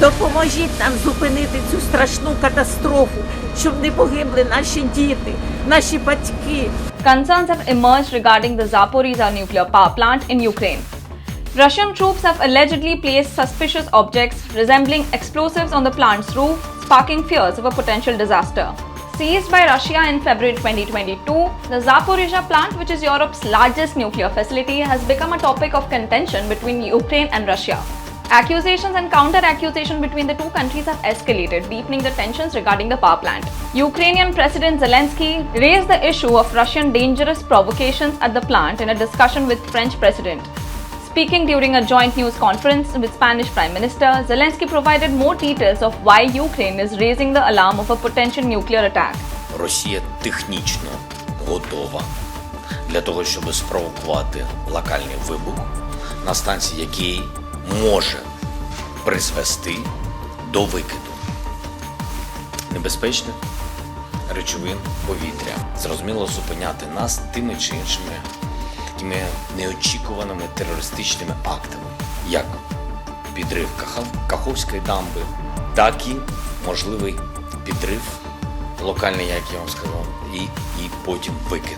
Допоможіть нам зупинити цю страшну катастрофу, щоб не погибли наші діти, наші батьки. Concerns have emerged regarding the Zaporizhzhia nuclear power plant in Ukraine. Russian troops have allegedly placed suspicious objects resembling explosives on the plant's roof, sparking fears of a potential disaster. Seized by Russia in February 2022, the Zaporizhzhia plant, which is Europe's largest nuclear facility, has become a topic of contention between Ukraine and Russia. Accusations and counter-accusations between the two countries have escalated, deepening the tensions regarding the power plant. Ukrainian President Zelensky raised the issue of Russian dangerous provocations at the plant in a discussion with French President. Speaking during a joint news conference with Spanish Prime Minister, Zelensky provided more details of why Ukraine is raising the alarm of a potential nuclear attack. Росія технічно готова для того, щоб спровокувати локальний вибух на станції, який може призвести до викиду небезпечних речовин повітря. Зрозуміло, зупиняти нас тими чи іншими такими неочікуваними терористичними актами, як підрив Каховської дамби, так і можливий підрив локальний, як я вам сказав, і потім викид.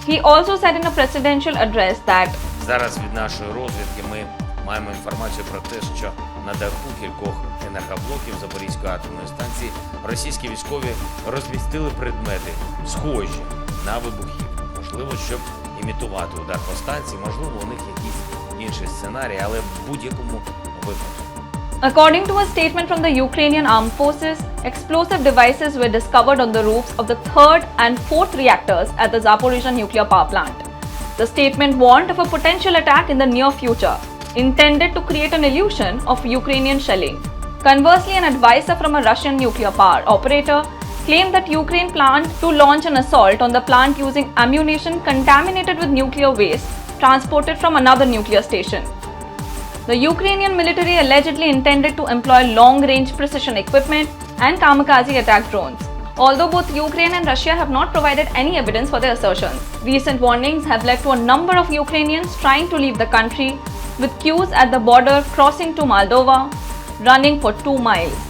He also said in a presidential address that Зараз від нашої розвідки ми маємо інформацію про те, що на даху кількох енергоблоків Запорізької атомної станції російські військові розмістили предмети, схожі на вибухівку. Можливо, щоб імітувати удар по станції, можливо, у них якісь інші сценарії, але в будь-якому випадку. according to a statement from the Ukrainian armed forces, explosive devices were discovered on the roofs of the third and fourth reactors at the Zaporizhzhia nuclear power plant. The statement warned of a potential attack in the near future, intended to create an illusion of Ukrainian shelling. Conversely, an advisor from a Russian nuclear power operator claimed that Ukraine planned to launch an assault on the plant using ammunition contaminated with nuclear waste transported from another nuclear station. The Ukrainian military allegedly intended to employ long-range precision equipment and kamikaze attack drones. Although both Ukraine and Russia have not provided any evidence for their assertions, recent warnings have led to a number of Ukrainians trying to leave the country, with queues at the border crossing to Moldova running for 2 miles.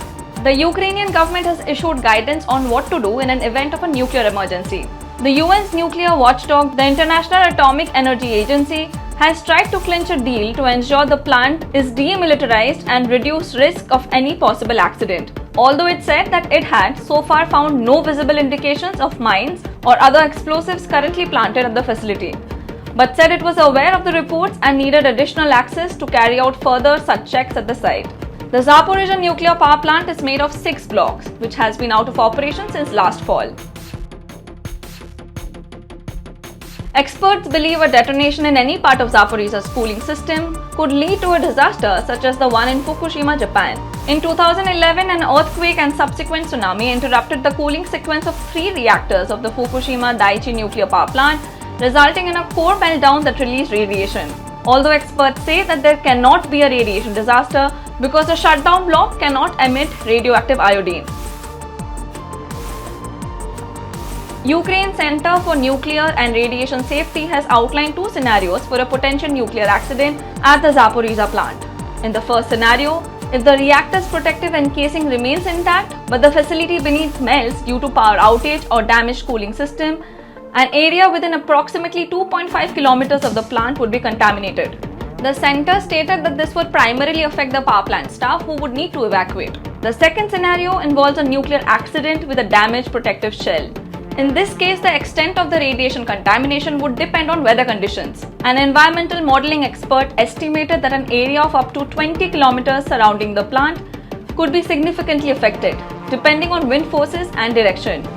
The Ukrainian government has issued guidance on what to do in an event of a nuclear emergency. The UN's nuclear watchdog, the International Atomic Energy Agency, has tried to clinch a deal to ensure the plant is demilitarized and reduce risk of any possible accident. Although it said that it had so far found no visible indications of mines or other explosives currently planted at the facility, but said it was aware of the reports and needed additional access to carry out further such checks at the site. The Zaporizhzhia nuclear power plant is made of 6 blocks, which has been out of operation since last fall. Experts believe a detonation in any part of Zaporizhzhia's cooling system could lead to a disaster such as the one in Fukushima, Japan. In 2011, an earthquake and subsequent tsunami interrupted the cooling sequence of 3 reactors of the Fukushima Daiichi nuclear power plant, resulting in a core meltdown that released radiation. Although experts say that there cannot be a radiation disaster because the shutdown block cannot emit radioactive iodine. Ukraine Center for Nuclear and Radiation Safety has outlined 2 scenarios for a potential nuclear accident at the Zaporizhzhia plant. In the first scenario, if the reactor's protective encasing remains intact but the facility beneath melts due to power outage or damaged cooling system, an area within approximately 2.5 kilometers of the plant would be contaminated. The center stated that this would primarily affect the power plant staff who would need to evacuate. The second scenario involves a nuclear accident with a damaged protective shell. In this case, the extent of the radiation contamination would depend on weather conditions. An environmental modeling expert estimated that an area of up to 20 kilometers surrounding the plant could be significantly affected, depending on wind forces and direction.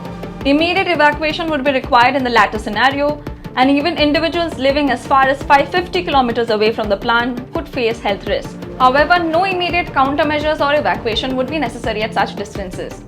Immediate evacuation would be required in the latter scenario, and even individuals living as far as 550 kilometers away from the plant could face health risks. However, no immediate countermeasures or evacuation would be necessary at such distances.